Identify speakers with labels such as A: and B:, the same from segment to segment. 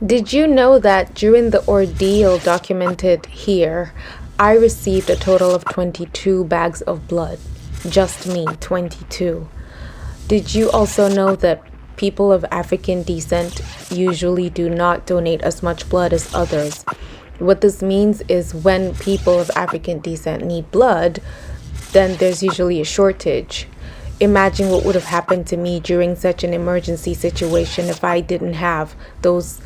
A: Did you know that during the ordeal documented here, I received a total of 22 bags of blood? Just me, 22. Did you also know that people of African descent usually do not donate as much blood as others? What this means is when people of African descent need blood, then there's usually a shortage. Imagine what would have happened to me during such an emergency situation if I didn't have those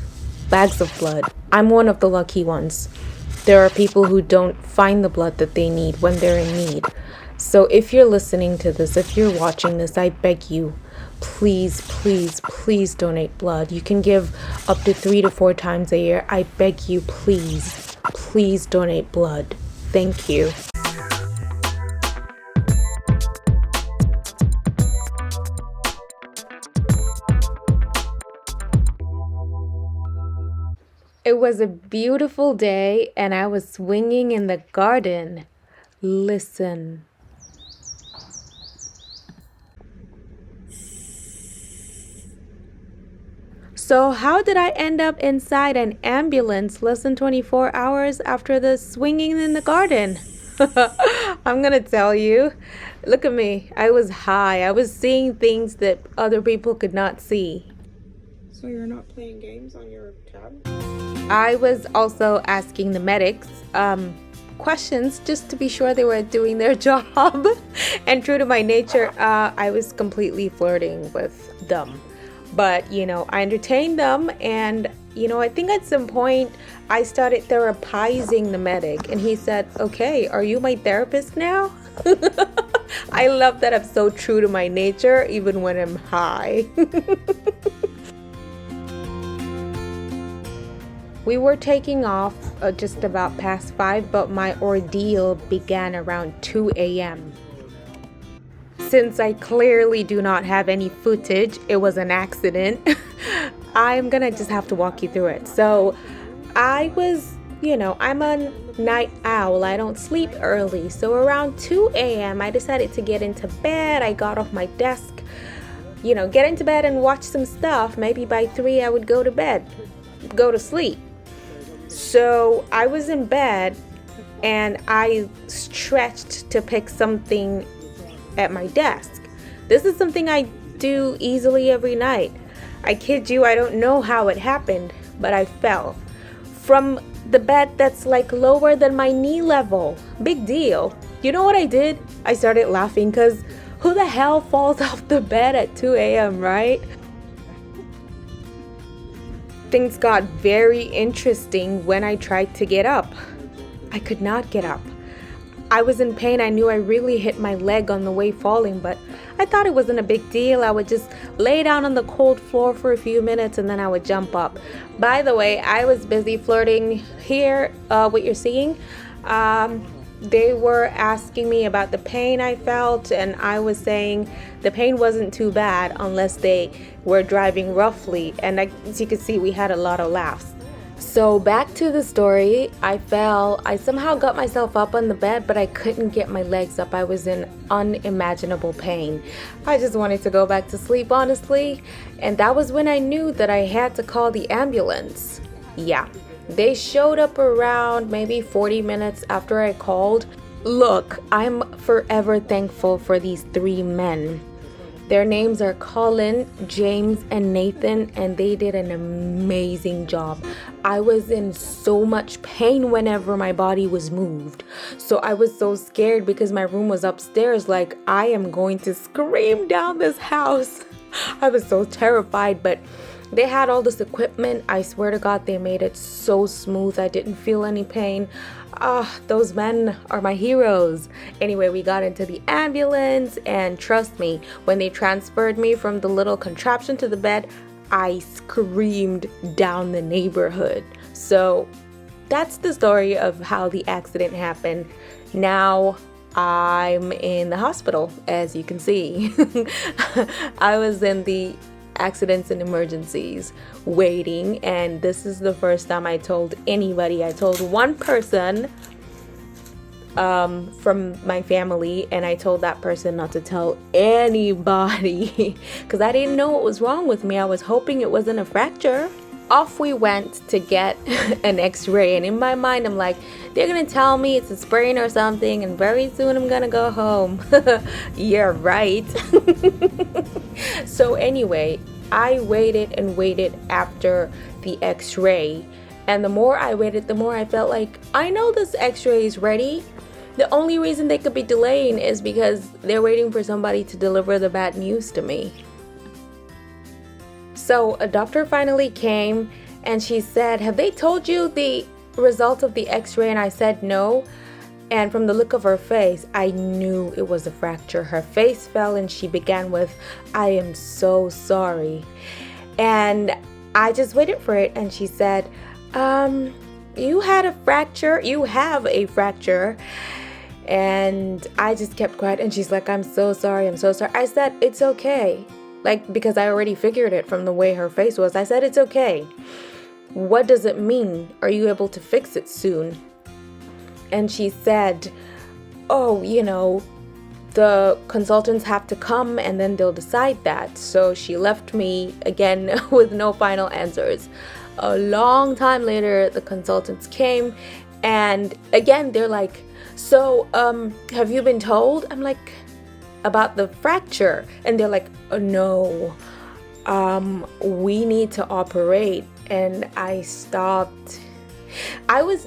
A: bags of blood. I'm one of the lucky ones. There are people who don't find the blood that they need when they're in need. So if you're listening to this, if you're watching this, I beg you, please, please, please donate blood. You can give up to 3 to 4 times a year. I beg you, please, please donate blood. Thank you. It was a beautiful day and I was swinging in the garden. Listen. So how did I end up inside an ambulance less than 24 hours after the swinging in the garden? I'm gonna tell you. Look at me. I was high. I was seeing things that other people could not see.
B: So you're not playing games on your tab?
A: I was also asking the medics questions just to be sure they were doing their job. And true to my nature, I was completely flirting with them. But, I entertained them, and, I think at some point I started therapizing the medic, and he said, "Okay, are you my therapist now?" I love that I'm so true to my nature, even when I'm high. We were taking off just about past 5, but my ordeal began around 2 a.m. Since I clearly do not have any footage, it was an accident, I'm gonna just have to walk you through it. So I was, I'm a night owl. I don't sleep early. So around 2 a.m., I decided to get into bed. I got off my desk, get into bed and watch some stuff. Maybe by 3, I would go to sleep. So I was in bed and I stretched to pick something at my desk. This is something I do easily every night. I kid you, I don't know how it happened, but I fell from the bed that's like lower than my knee level. Big deal. You know what I did? I started laughing because who the hell falls off the bed at 2 a.m., right? Things got very interesting when I tried to get up. I could not get up. I was in pain. I knew I really hit my leg on the way falling, but I thought it wasn't a big deal. I would just lay down on the cold floor for a few minutes and then I would jump up. By the way, I was busy flirting here, what you're seeing. They were asking me about the pain I felt, and I was saying the pain wasn't too bad unless they were driving roughly. And as you can see, we had a lot of laughs. So back to the story, I fell. I somehow got myself up on the bed, but I couldn't get my legs up. I was in unimaginable pain. I just wanted to go back to sleep, honestly. And that was when I knew that I had to call the ambulance. Yeah, they showed up around maybe 40 minutes after I called. Look, I'm forever thankful for these 3 men. Their names are Colin, James, and Nathan, and they did an amazing job. I was in so much pain whenever my body was moved. So I was so scared because my room was upstairs, like I am going to scream down this house. I was so terrified, but they had all this equipment. I swear to God, they made it so smooth. I didn't feel any pain. Those men are my heroes. Anyway, we got into the ambulance, and trust me, when they transferred me from the little contraption to the bed, I screamed down the neighborhood. So that's the story of how the accident happened. Now I'm in the hospital, as you can see. I was in the accidents and emergencies waiting, and this is the first time I told anybody. I told one person from my family, and I told that person not to tell anybody because I didn't know what was wrong with me. I was hoping it wasn't a fracture. Off we went to get an x-ray, and in my mind I'm like, they're gonna tell me it's a sprain or something and very soon I'm gonna go home. Yeah, right. So anyway, I waited and waited after the x-ray, and the more I waited, the more I felt like, I know this x-ray is ready. The only reason they could be delaying is because they're waiting for somebody to deliver the bad news to me. So a doctor finally came and she said, have they told you the result of the x-ray? And I said no. And from the look of her face, I knew it was a fracture. Her face fell and she began with, I am so sorry. And I just waited for it, and she said, you had a fracture. You have a fracture. And I just kept quiet, and she's like, I'm so sorry. I'm so sorry. I said, it's okay. Like, because I already figured it from the way her face was. I said, it's okay. What does it mean? Are you able to fix it soon? And she said, oh, the consultants have to come and then they'll decide that. So she left me again with no final answers. A long time later, the consultants came, and again, they're like, so, have you been told? I'm like, about the fracture. And they're like, oh, no, we need to operate. And I stopped. I was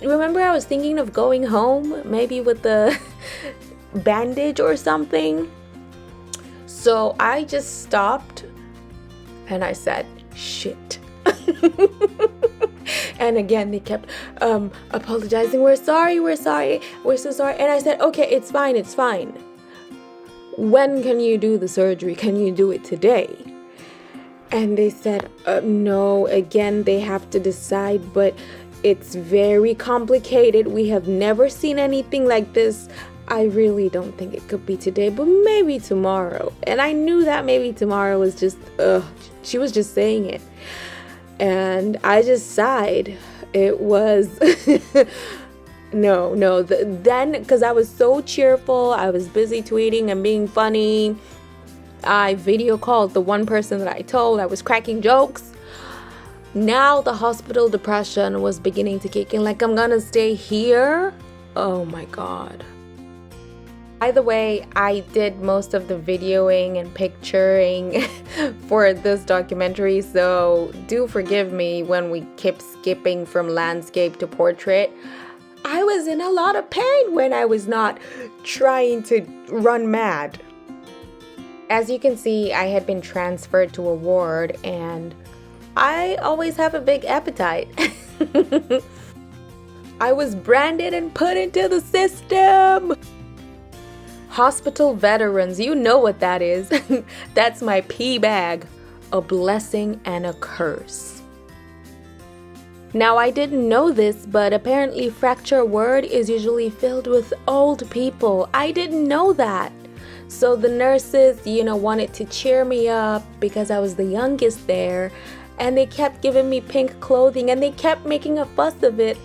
A: thinking of going home, maybe with the bandage or something. So I just stopped and I said, shit. And again, they kept apologizing. We're sorry. We're so sorry. And I said, okay, it's fine. When can you do the surgery? Can you do it today? And they said, no, again, they have to decide, but it's very complicated. We have never seen anything like this. I really don't think it could be today, but maybe tomorrow. And I knew that maybe tomorrow was just, she was just saying it. And I just sighed. It was, then, because I was so cheerful, I was busy tweeting and being funny. I video called the one person that I told. I was cracking jokes. Now the hospital depression was beginning to kick in, like, I'm gonna stay here. Oh my God. By the way, I did most of the videoing and picturing for this documentary, so do forgive me when we keep skipping from landscape to portrait. I was in a lot of pain when I was not trying to run mad. As you can see, I had been transferred to a ward, and I always have a big appetite. I was branded and put into the system. Hospital veterans, you know what that is. That's my pee bag, a blessing and a curse. Now, I didn't know this, but apparently fracture ward is usually filled with old people. I didn't know that. So the nurses, wanted to cheer me up because I was the youngest there, and they kept giving me pink clothing and they kept making a fuss of it.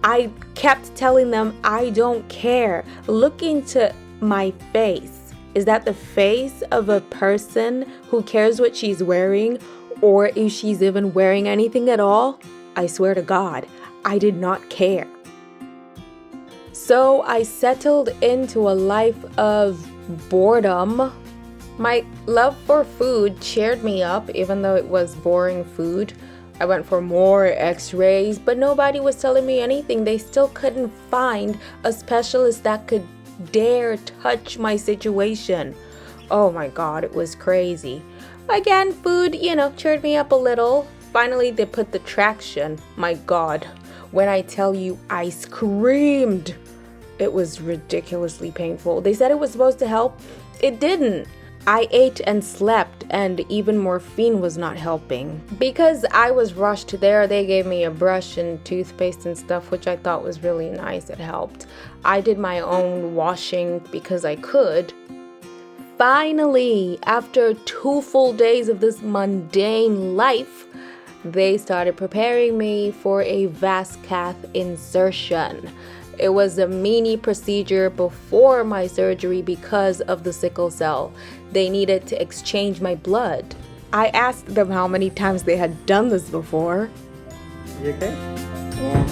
A: I kept telling them, I don't care. Look into my face. Is that the face of a person who cares what she's wearing, or if she's even wearing anything at all? I swear to God, I did not care. So I settled into a life of boredom. My love for food cheered me up, even though it was boring food. I went for more x-rays, but nobody was telling me anything. They still couldn't find a specialist that could dare touch my situation. Oh my God, it was crazy. Again, food, cheered me up a little. Finally, they put the traction. My God, when I tell you, I screamed. It was ridiculously painful. They said it was supposed to help. It didn't. I ate and slept, and even morphine was not helping. Because I was rushed there, they gave me a brush and toothpaste and stuff, which I thought was really nice. It helped. I did my own washing because I could. Finally, after 2 full days of this mundane life, they started preparing me for a VASCATH insertion. It was a mini procedure before my surgery because of the sickle cell. They needed to exchange my blood. I asked them how many times they had done this before.
C: You okay?
B: Yeah.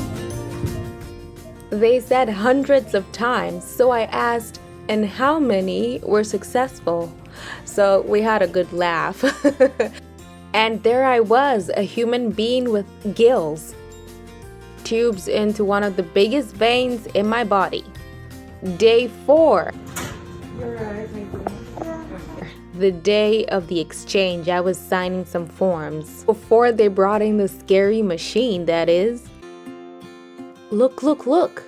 A: They said hundreds of times, so I asked, and how many were successful? So we had a good laugh. And there I was, a human being with gills. Tubes into one of the biggest veins in my body. Day 4. The day of the exchange, I was signing some forms. Before they brought in the scary machine, that is. Look, look, look.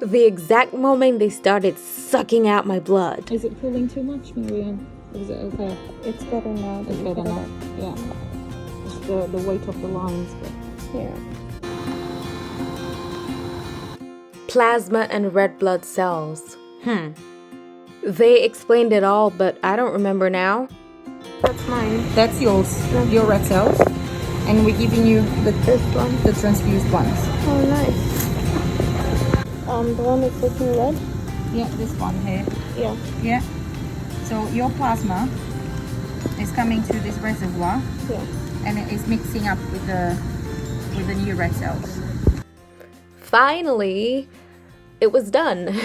A: The exact moment they started sucking out my blood.
D: Is it pulling too much, Marianne? Or is it okay?
B: It's better now.
D: It's better now. Yeah. It's the weight of the lines. But...
B: Yeah.
A: Plasma and red blood cells. They explained it all, but I don't remember now.
B: That's mine.
D: That's yours. Your red cells. And we're giving you
B: This one.
D: the transfused ones.
B: Oh, nice. The one that's looking red?
D: Yeah, this one here.
B: Yeah.
D: Yeah. So your plasma is coming to this reservoir,
B: Yeah.
D: and it is mixing up with the new red cells.
A: Finally, it was done.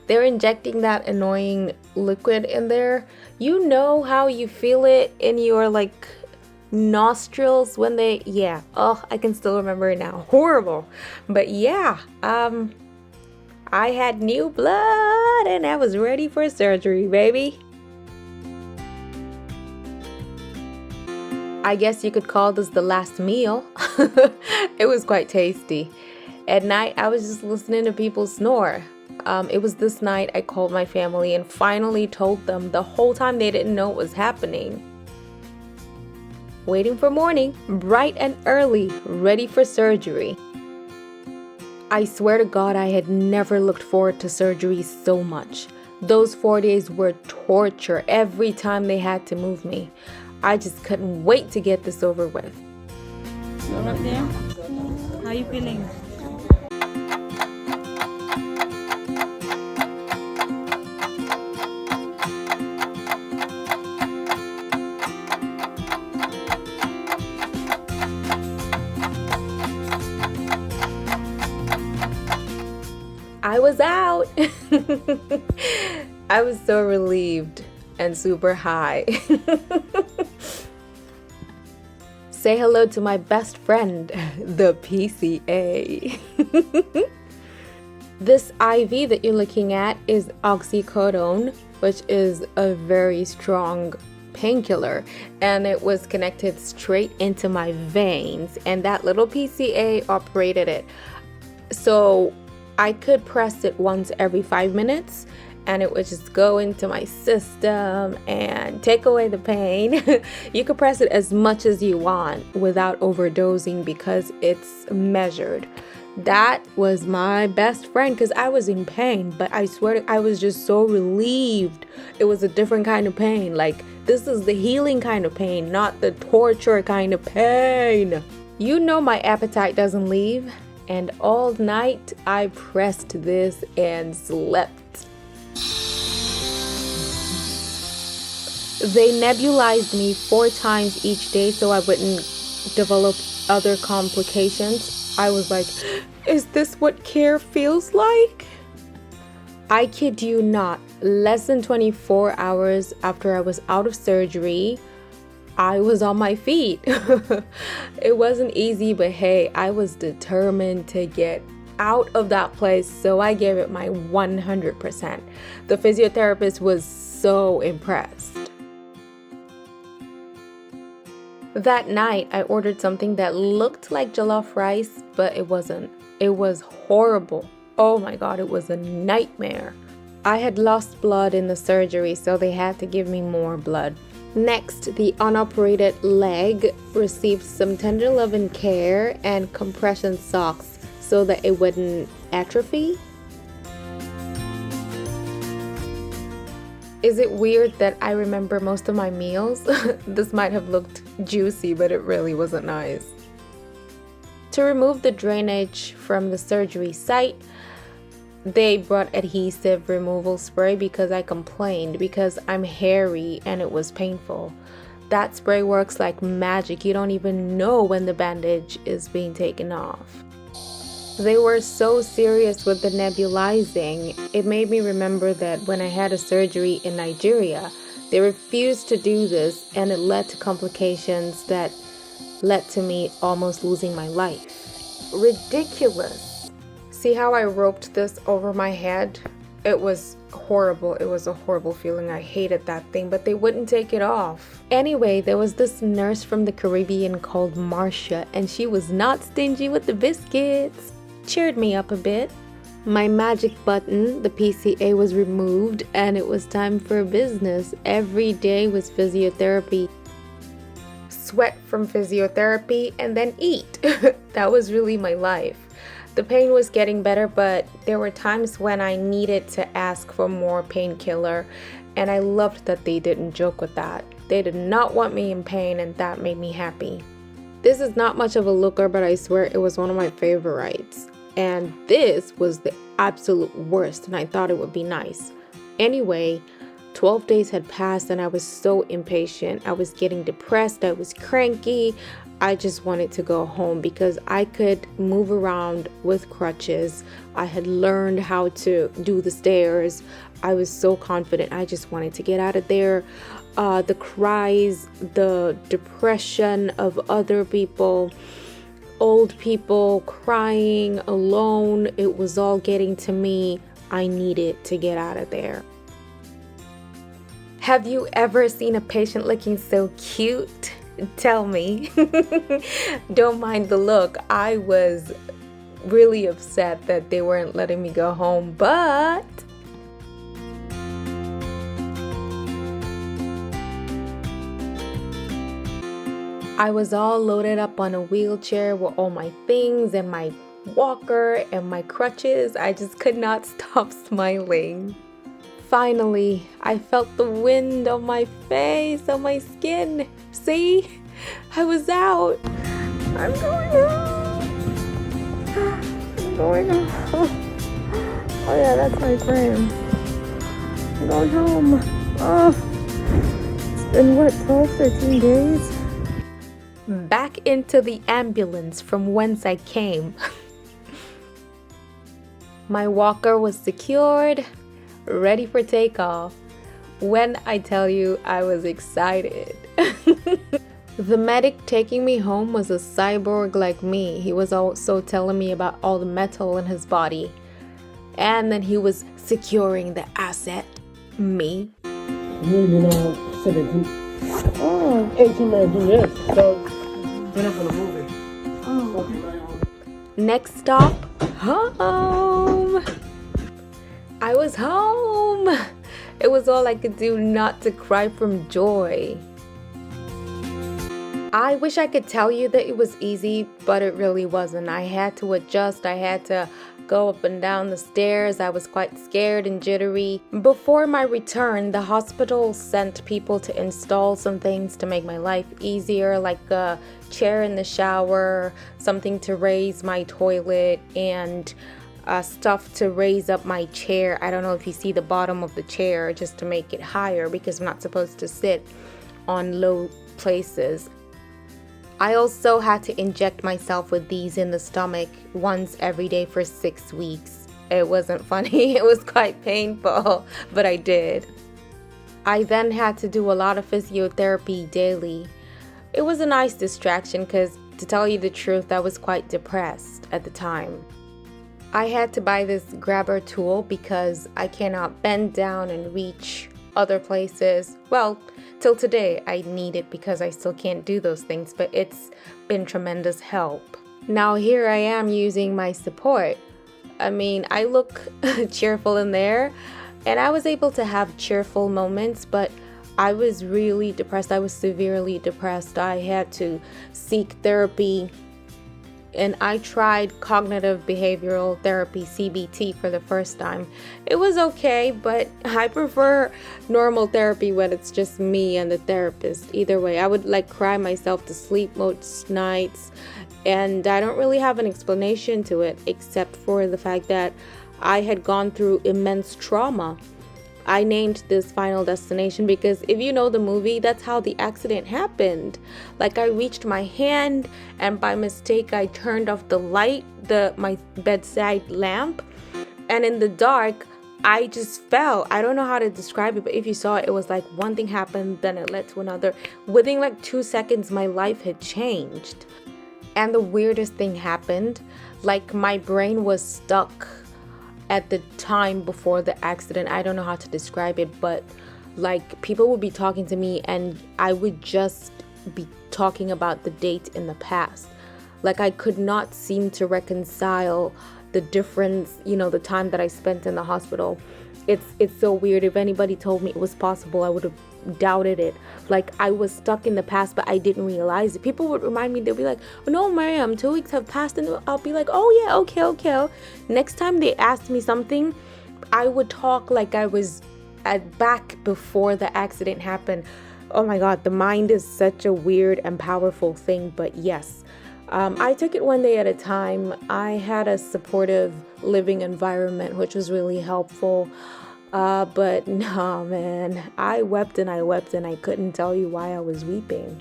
A: They're injecting that annoying liquid in there. You know how you feel it in your nostrils when they, I can still remember it now. Horrible. But yeah, I had new blood and I was ready for surgery, baby. I guess you could call this the last meal. It was quite tasty. At night, I was just listening to people snore. It was this night I called my family and finally told them. The whole time they didn't know what was happening. Waiting for morning, bright and early, ready for surgery. I swear to God, I had never looked forward to surgery so much. Those 4 days were torture every time they had to move me. I just couldn't wait to get this over with.
D: You alright there? How are you feeling?
A: I was out. I was so relieved and super high. Say hello to my best friend, the PCA. This IV that you're looking at is oxycodone, which is a very strong painkiller, and it was connected straight into my veins, and that little PCA operated it. So I could press it once every 5 minutes and it would just go into my system and take away the pain. You could press it as much as you want without overdosing because it's measured. That was my best friend because I was in pain, but I swear I was just so relieved. It was a different kind of pain. Like, this is the healing kind of pain, not the torture kind of pain. You know my appetite doesn't leave. And all night I pressed this and slept. They nebulized me 4 times each day so I wouldn't develop other complications. I was like, is this what care feels like? I kid you not, less than 24 hours after I was out of surgery, I was on my feet. It wasn't easy, but hey, I was determined to get out of that place, so I gave it my 100%. The physiotherapist was so impressed. That night, I ordered something that looked like jollof rice, but it wasn't. It was horrible. Oh my God, it was a nightmare. I had lost blood in the surgery, so they had to give me more blood. Next, the unoperated leg received some tender love and care and compression socks so that it wouldn't atrophy. Is it weird that I remember most of my meals? This might have looked juicy, but it really wasn't nice. To remove the drainage from the surgery site, they brought adhesive removal spray because I complained because I'm hairy and it was painful. That spray works like magic. You don't even know when the bandage is being taken off. They were so serious with the nebulizing. It made me remember that when I had a surgery in Nigeria, they refused to do this, and it led to complications that led to me almost losing my life. Ridiculous. See how I roped this over my head? It was horrible. It was a horrible feeling. I hated that thing, but they wouldn't take it off. Anyway, there was this nurse from the Caribbean called Marcia, and she was not stingy with the biscuits. Cheered me up a bit. My magic button, the PCA, was removed, and it was time for business. Every day was physiotherapy. Sweat from physiotherapy and then eat. That was really my life. The pain was getting better, but there were times when I needed to ask for more painkiller, and I loved that they didn't joke with that. They did not want me in pain, and that made me happy. This is not much of a looker, but I swear it was one of my favorites. And this was the absolute worst, and I thought it would be nice. Anyway, 12 days had passed and I was so impatient. I was getting depressed. I was cranky. I just wanted to go home because I could move around with crutches. I had learned how to do the stairs. I was so confident. I just wanted to get out of there. The cries, the depression of other people, old people crying alone, it was all getting to me. I needed to get out of there. Have you ever seen a patient looking so cute? Tell me. Don't mind the look. I was really upset that they weren't letting me go home, but I was all loaded up on a wheelchair with all my things and my walker and my crutches. I just could not stop smiling. Finally, I felt the wind on my face, on my skin. See? I was out. I'm going home. I'm going home. Oh yeah, that's my frame. I'm going home. Oh, it's been what, 12, 13 days? Back into the ambulance from whence I came. My walker was secured, ready for takeoff. When I tell you I was excited. The medic taking me home was a cyborg like me. He was also telling me about all the metal in his body. And then he was securing the asset, me.
B: You know, 17. Oh, 18, 19 years. So, we're not gonna move it. Oh.
A: Next stop, home. I was home. It was all I could do not to cry from joy. I wish I could tell you that it was easy, but it really wasn't. I had to adjust. I had to go up and down the stairs. I was quite scared and jittery. Before my return, the hospital sent people to install some things to make my life easier, like a chair in the shower, something to raise my toilet, and stuff to raise up my chair. I don't know if you see the bottom of the chair, just to make it higher because I'm not supposed to sit on low places. I also had to inject myself with these in the stomach once every day for 6 weeks. It wasn't funny, it was quite painful, but I did. I then had to do a lot of physiotherapy daily. It was a nice distraction because, to tell you the truth, I was quite depressed at the time. I had to buy this grabber tool because I cannot bend down and reach other places. Well, till today I need it because I still can't do those things, but it's been tremendous help. Now here I am using my support. I mean, I look cheerful in there, and I was able to have cheerful moments, but I was really depressed. I was severely depressed. I had to seek therapy, and I tried cognitive behavioral therapy, CBT, for the first time. It was okay, but I prefer normal therapy when it's just me and the therapist. Either way, I would cry myself to sleep most nights, and I don't really have an explanation to it except for the fact that I had gone through immense trauma I named this Final Destination because if you know the movie, that's how the accident happened. Like, I reached my hand and by mistake I turned off the light, my bedside lamp, and in the dark I just fell. I don't know how to describe it, but if you saw it, it was like one thing happened, then it led to another. Within like 2 seconds, my life had changed. And the weirdest thing happened. Like, my brain was stuck at the time before the accident. I don't know how to describe it, but like, people would be talking to me and I would just be talking about the date in the past. Like, I could not seem to reconcile the difference, the time that I spent in the hospital. It's so weird. If anybody told me it was possible, I would have doubted it. Like, I was stuck in the past, but I didn't realize it. People would remind me, they'll be like, "Oh, no, Mariam, 2 weeks have passed," and I'll be like, "Oh yeah, okay. Next time they asked me something, I would talk like I was back before the accident happened. Oh my God, the mind is such a weird and powerful thing. But yes, I took it one day at a time. I had a supportive living environment, which was really helpful. But no, man, I wept and I couldn't tell you why I was weeping.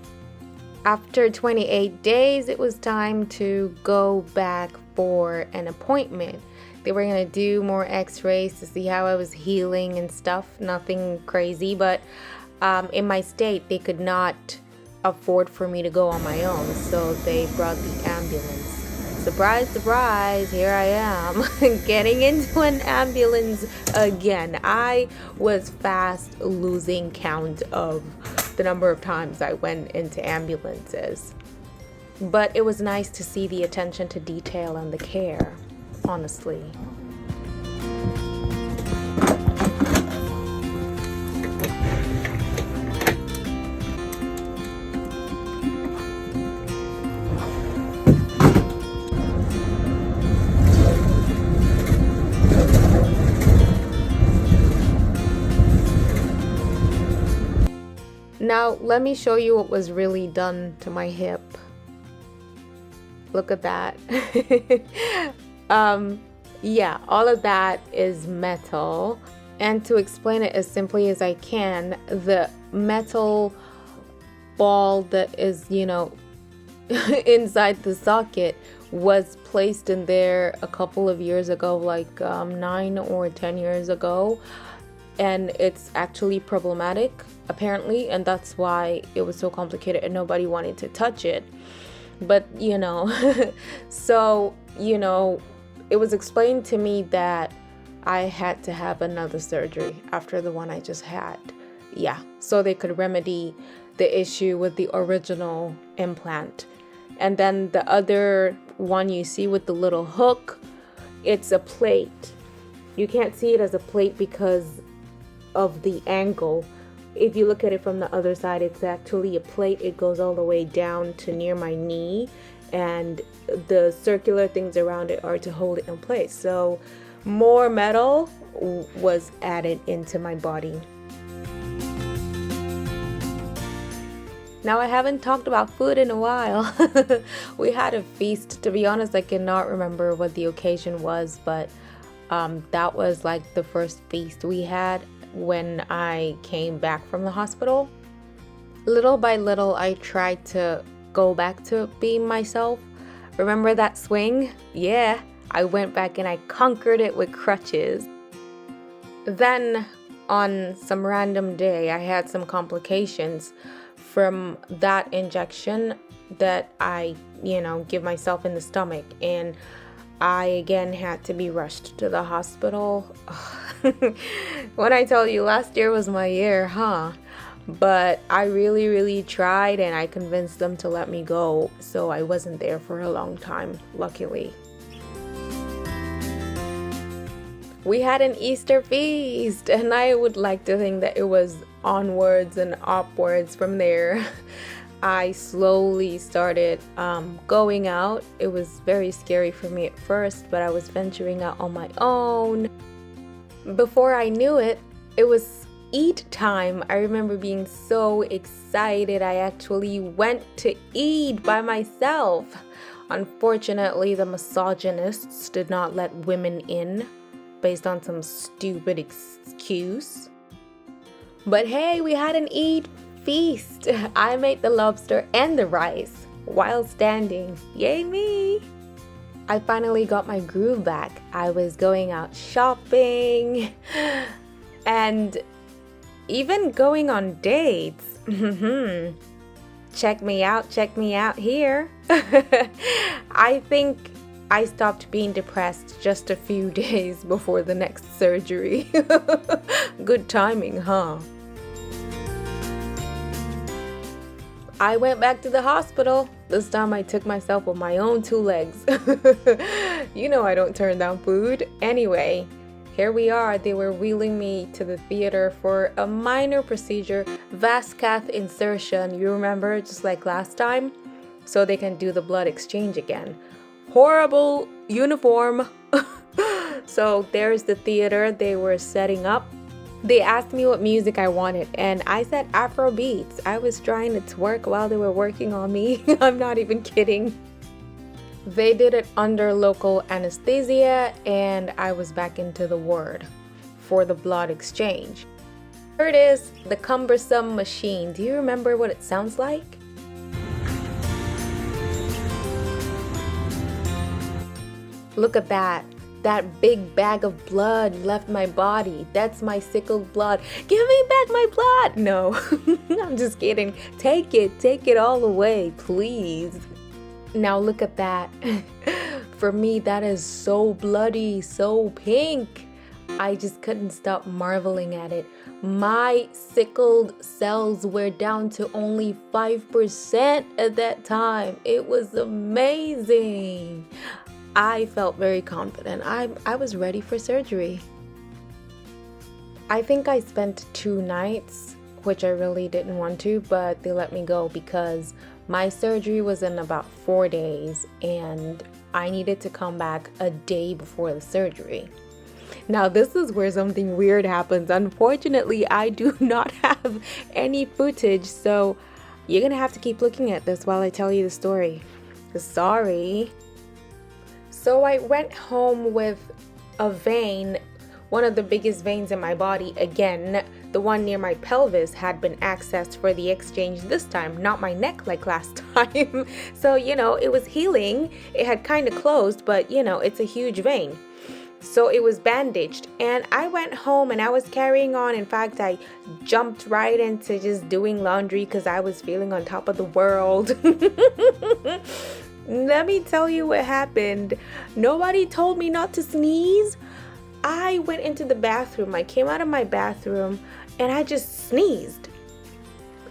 A: After 28 days, it was time to go back for an appointment. They were going to do more x-rays to see how I was healing and stuff. Nothing crazy, but in my state, they could not afford for me to go on my own, so they brought the ambulance. Surprise, surprise, here I am getting into an ambulance again. I was fast losing count of the number of times I went into ambulances, but it was nice to see the attention to detail and the care, honestly. Now, let me show you what was really done to my hip. Look at that. Yeah, all of that is metal. And to explain it as simply as I can, the metal ball that is, inside the socket was placed in there a couple of years ago, like 9 or 10 years ago. And it's actually problematic, apparently, and that's why it was so complicated and nobody wanted to touch it. But so it was explained to me that I had to have another surgery after the one I just had. Yeah, so they could remedy the issue with the original implant. And then the other one you see with the little hook, it's a plate. You can't see it as a plate because of the angle. If you look at it from the other side, it's actually a plate. It goes all the way down to near my knee, and the circular things around it are to hold it in place. So more metal was added into my body. Now, I haven't talked about food in a while. We had a feast. To be honest, I cannot remember what the occasion was, but that was like the first feast we had when I came back from the hospital. Little by little, I tried to go back to being myself. Remember that swing? Yeah, I went back and I conquered it with crutches. Then on some random day, I had some complications from that injection that I, give myself in the stomach, and I again had to be rushed to the hospital. When I tell you last year was my year, but I really, really tried, and I convinced them to let me go, so I wasn't there for a long time, luckily. We had an Easter feast, and I would like to think that it was onwards and upwards from there. I slowly started going out. It was very scary for me at first, but I was venturing out on my own. Before I knew it, it was eat time. I remember being so excited. I actually went to eat by myself. Unfortunately, the misogynists did not let women in based on some stupid excuse. But hey, we had an Eid feast. I made the lobster and the rice while standing. Yay me! I finally got my groove back. I was going out shopping and even going on dates. Check me out here. I think I stopped being depressed just a few days before the next surgery. Good timing, huh? I went back to the hospital. This time I took myself on my own 2 legs. You know I don't turn down food. Anyway, here we are. They were wheeling me to the theater for a minor procedure, VASCATH insertion. You remember, just like last time? So they can do the blood exchange again. Horrible uniform. So there's the theater they were setting up. They asked me what music I wanted, and I said AFROBEATS. I was trying to twerk while they were working on me. I'm not even kidding. They did it under local anesthesia, and I was back into the ward for the blood exchange. Here it is, the cumbersome machine. Do you remember what it sounds like? Look at that. That big bag of blood left my body. That's my sickled blood. Give me back my blood. No, I'm just kidding. Take it all away, please. Now look at that. For me, that is so bloody, so pink. I just couldn't stop marveling at it. My sickled cells were down to only 5% at that time. It was amazing. I felt very confident. I was ready for surgery. I think I spent 2 nights, which I really didn't want to, but they let me go because my surgery was in about 4 days and I needed to come back a day before the surgery. Now this is where something weird happens. Unfortunately, I do not have any footage, so you're gonna have to keep looking at this while I tell you the story. Sorry. So I went home with a vein, one of the biggest veins in my body. Again, the one near my pelvis had been accessed for the exchange this time, not my neck like last time. So, it was healing. It had kind of closed, but it's a huge vein. So it was bandaged, and I went home and I was carrying on. In fact, I jumped right into just doing laundry because I was feeling on top of the world. Let me tell you what happened. Nobody told me not to sneeze. I went into the bathroom. I came out of my bathroom and I just sneezed.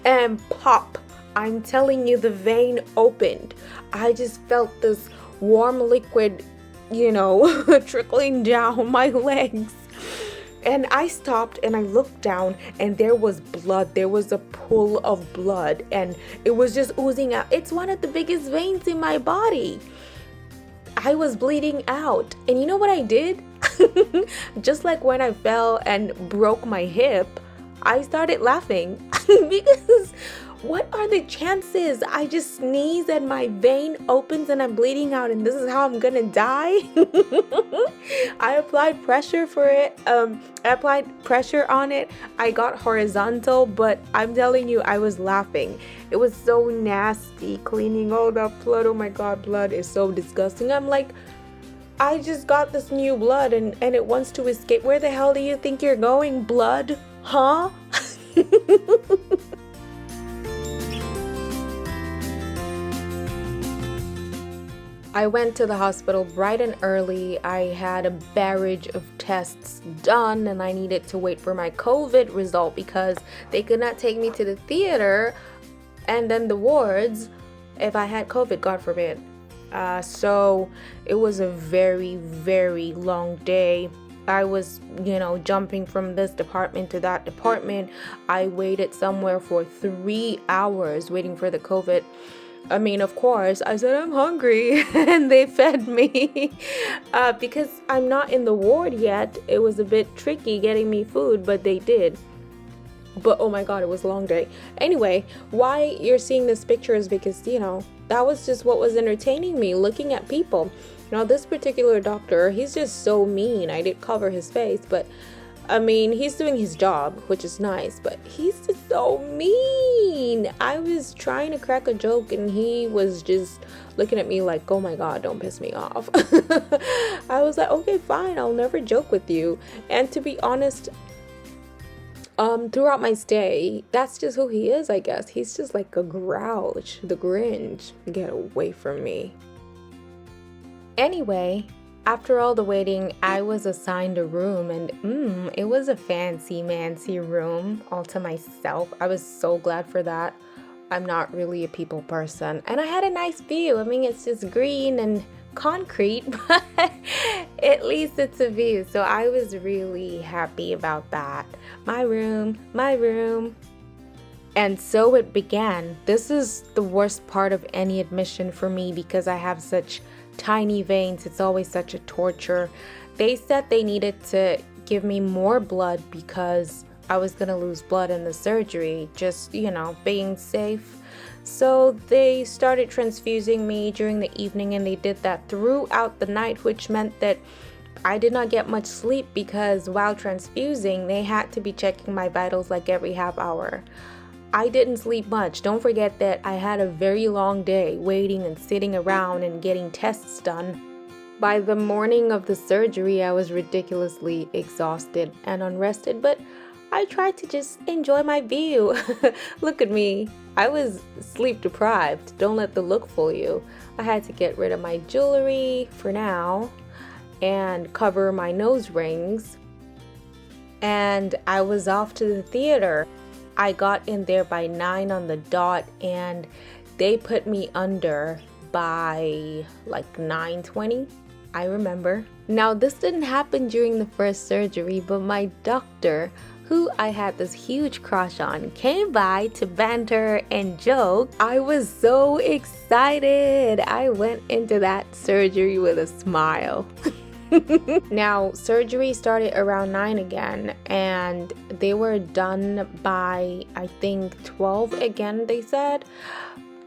A: And pop, I'm telling you, the vein opened. I just felt this warm liquid, trickling down my legs. And I stopped and I looked down and there was blood. There was a pool of blood and it was just oozing out. It's one of the biggest veins in my body. I was bleeding out. And you know what I did? Just like when I fell and broke my hip, I started laughing because what are the chances I just sneeze and my vein opens and I'm bleeding out and this is how I'm gonna die? I applied pressure for it. I applied pressure on it. I got horizontal, but I'm telling you, I was laughing. It was so nasty, cleaning all that blood. Oh my God, blood is so disgusting. I'm like, I just got this new blood and it wants to escape. Where the hell do you think you're going, blood? Huh? I went to the hospital bright and early. I had a barrage of tests done and I needed to wait for my COVID result because they could not take me to the theater and then the wards if I had COVID, God forbid. So it was a very, very long day. I was, jumping from this department to that department. I waited somewhere for 3 hours waiting for the COVID. I mean, of course, I said I'm hungry and they fed me because I'm not in the ward yet. It was a bit tricky getting me food, but they did. But oh my God, it was a long day. Anyway, why you're seeing this picture is because, that was just what was entertaining me, looking at people. This particular doctor, he's just so mean. I did cover his face, but I mean, he's doing his job, which is nice, but he's just so mean. I was trying to crack a joke and he was just looking at me like, oh my God, don't piss me off. I was like, okay, fine, I'll never joke with you. And to be honest, throughout my stay, that's just who he is, I guess. He's just like a grouch, the Grinch. Get away from me. Anyway, after all the waiting, I was assigned a room, and it was a fancy-mancy room all to myself. I was so glad for that. I'm not really a people person. And I had a nice view. I mean, it's just green and concrete, but at least it's a view. So I was really happy about that. My room, my room. And so it began. This is the worst part of any admission for me because I have such tiny veins. It's always such a torture. They said they needed to give me more blood because I was gonna lose blood in the surgery, just, you know, being safe. So they started transfusing me during the evening, and they did that throughout the night, which meant that I did not get much sleep because while transfusing, they had to be checking my vitals like every half hour. I didn't sleep much. Don't forget that I had a very long day waiting and sitting around and getting tests done. By the morning of the surgery, I was ridiculously exhausted and unrested, but I tried to just enjoy my view. Look at me. I was sleep deprived. Don't let the look fool you. I had to get rid of my jewelry for now and cover my nose rings. And I was off to the theater. I got in there by 9 on the dot, and they put me under by like 9:20. I remember. Now, this didn't happen during the first surgery, but my doctor, who I had this huge crush on, came by to banter and joke. I was so excited. I went into that surgery with a smile. Now, surgery started around 9 again, and they were done by, I think, 12 again, they said.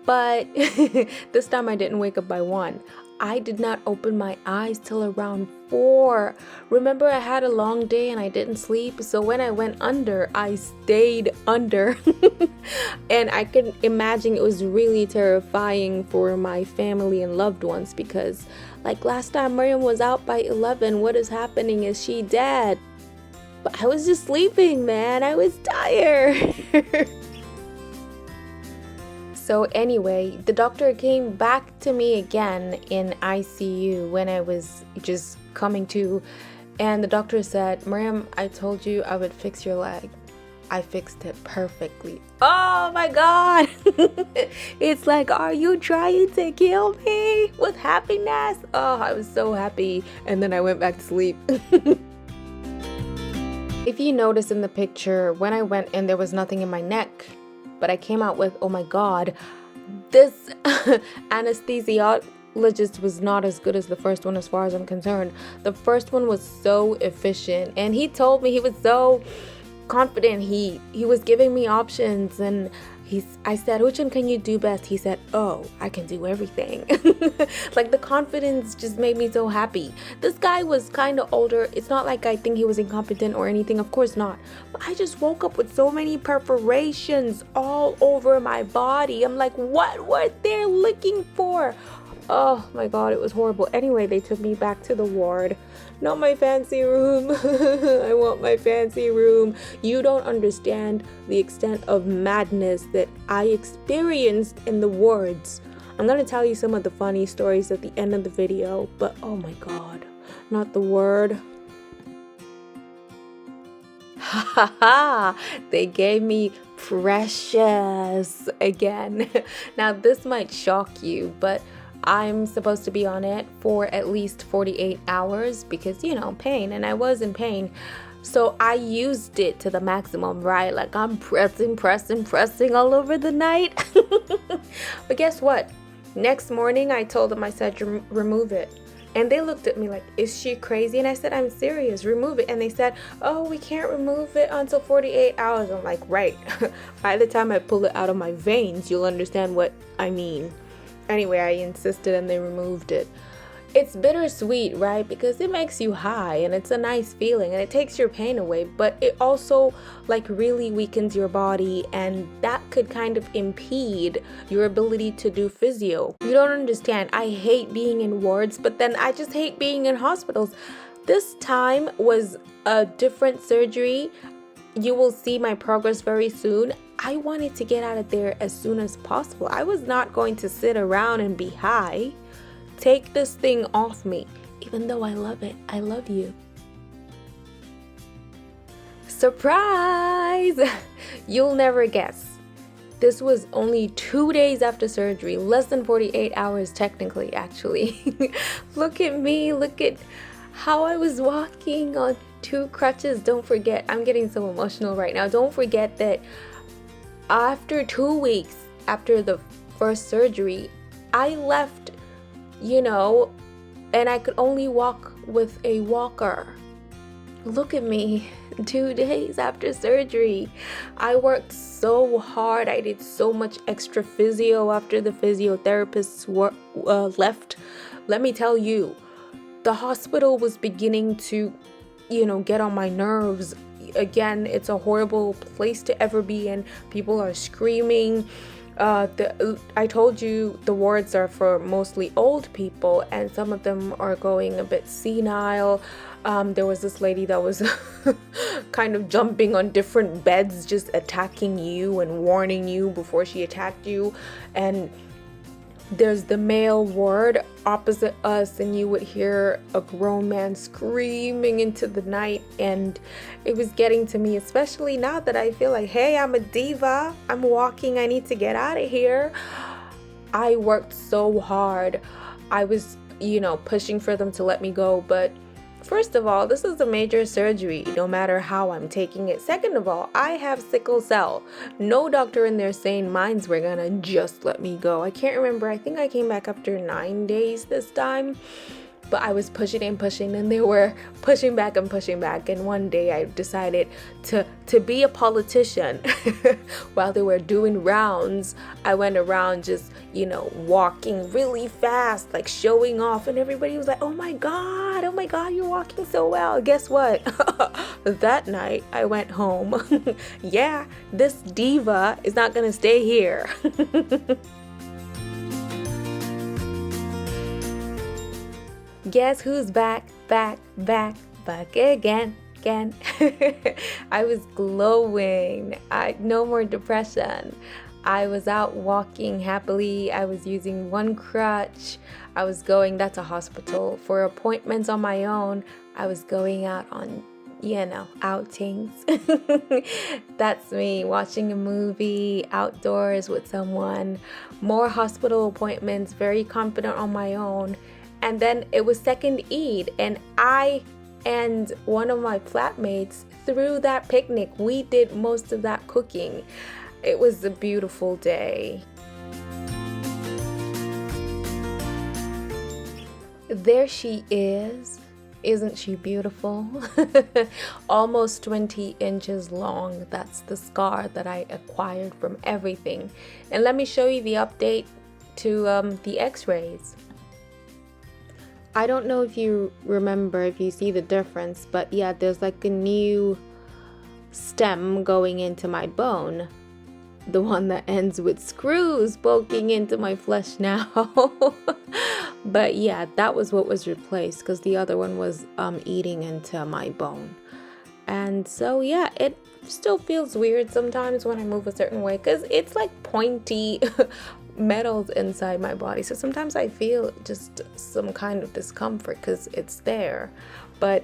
A: But this time I didn't wake up by 1. I did not open my eyes till around 4. Remember, I had a long day and I didn't sleep, so when I went under, I stayed under. And I can imagine it was really terrifying for my family and loved ones because, like last time, Miriam was out by 11. What is happening? Is she dead? But I was just sleeping, man. I was tired. So anyway, the doctor came back to me again in ICU when I was just coming to, and the doctor said, Miriam, I told you I would fix your leg. I fixed it perfectly. Oh my God. It's like, are you trying to kill me with happiness? Oh, I was so happy. And then I went back to sleep. If you notice in the picture, when I went in, there was nothing in my neck. But I came out with, oh my God, this anesthesiologist was not as good as the first one as far as I'm concerned. The first one was so efficient, and he told me, he was so confident. He was giving me options, and I said, which one can you do best? He said, oh, I can do everything. Like, the confidence just made me so happy. This guy was kind of older. It's not like I think he was incompetent or anything. Of course not. But I just woke up with so many perforations all over my body. I'm like, what were they looking for? Oh my God, it was horrible. Anyway, they took me back to the ward. Not my fancy room. I want my fancy room. You don't understand the extent of madness that I experienced in the wards. I'm gonna tell you some of the funny stories at the end of the video, but oh my God, not the word. They gave me Precious again. Now, this might shock you, but I'm supposed to be on it for at least 48 hours because, you know, pain, and I was in pain. So I used it to the maximum, right? Like, I'm pressing all over the night. But guess what? Next morning, I told them, I said, remove it. And they looked at me like, is she crazy? And I said, I'm serious, remove it. And they said, oh, we can't remove it until 48 hours. I'm like, right. By the time I pull it out of my veins, you'll understand what I mean. Anyway, I insisted and they removed it. It's bittersweet, right? Because it makes you high and it's a nice feeling and it takes your pain away, but it also like really weakens your body, and that could kind of impede your ability to do physio. You don't understand. I hate being in wards, but then I just hate being in hospitals. This time was a different surgery. You will see my progress very soon. I wanted to get out of there as soon as possible. I was not going to sit around and be high. Take this thing off me. Even though I love it, I love you. Surprise! You'll never guess. This was only 2 days after surgery, less than 48 hours technically, actually. Look at me, look at how I was walking on 2 crutches. Don't forget, I'm getting so emotional right now. Don't forget that after 2 weeks after the first surgery, I left, and I could only walk with a walker. Look at me, 2 days after surgery. I worked so hard. I did so much extra physio after the physiotherapists left. Let me tell you, the hospital was beginning to, get on my nerves. Again, it's a horrible place to ever be in. People are screaming. I told you the wards are for mostly old people, and some of them are going a bit senile. There was this lady that was kind of jumping on different beds, just attacking you and warning you before she attacked you. And there's the male ward opposite us, and you would hear a grown man screaming into the night, and it was getting to me, especially now that I feel like, hey, I'm a diva, I'm walking, I need to get out of here. I worked so hard. I was, pushing for them to let me go, but first of all, this is a major surgery, no matter how I'm taking it. Second of all, I have sickle cell. No doctor in their sane minds were gonna just let me go. I can't remember. I think I came back after 9 days this time. But I was pushing and pushing, and they were pushing back and pushing back. And one day I decided to be a politician. While they were doing rounds, I went around just, walking really fast, like showing off. And everybody was like, oh my God, you're walking so well. Guess what? That night I went home. Yeah, this diva is not going to stay here. Guess who's back again. I was glowing. No more depression. I was out walking happily. I was using one crutch. I was going, that's a hospital, for appointments on my own. I was going out on, outings. That's me, watching a movie, outdoors with someone, more hospital appointments, very confident on my own. And then it was second Eid, and I and one of my flatmates threw that picnic. We did most of that cooking. It was a beautiful day. There she is. Isn't she beautiful? Almost 20 inches long. That's the scar that I acquired from everything. And let me show you the update to the x-rays. I don't know if you remember, if you see the difference, but yeah, there's like a new stem going into my bone. The one that ends with screws poking into my flesh now. But yeah, that was what was replaced, because the other one was eating into my bone. And so yeah, it still feels weird sometimes when I move a certain way, because it's like pointy metals inside my body. So sometimes I feel just some kind of discomfort because it's there, but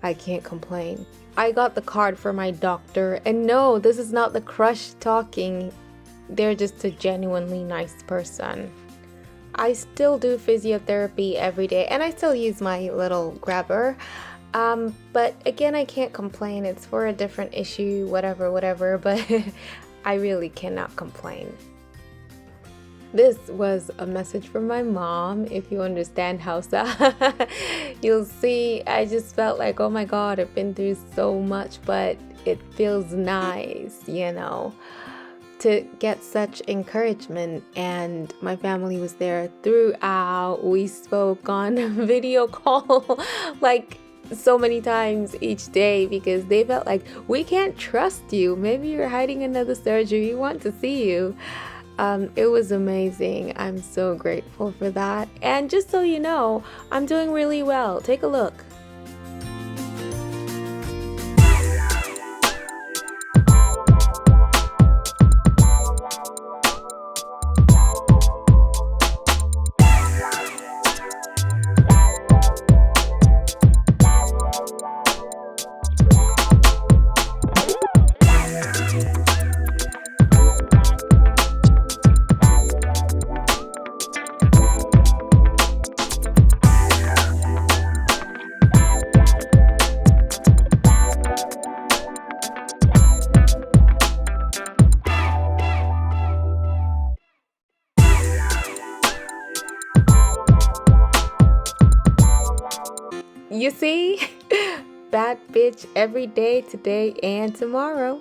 A: I can't complain. I got the card for my doctor, and no, this is not the crush talking. They're just a genuinely nice person. I still do physiotherapy every day, and I still use my little grabber. But again, I can't complain. It's for a different issue, whatever, but I really cannot complain. This was a message from my mom. If you understand Hausa, you'll see I just felt like, oh my God, I've been through so much, but it feels nice, to get such encouragement, and my family was there throughout. We spoke on video call like so many times each day because they felt like, we can't trust you. Maybe you're hiding another surgery. We want to see you. It was amazing. I'm so grateful for that. And just so you know, I'm doing really well. Take a look. You see? Bad bitch every day, today and tomorrow.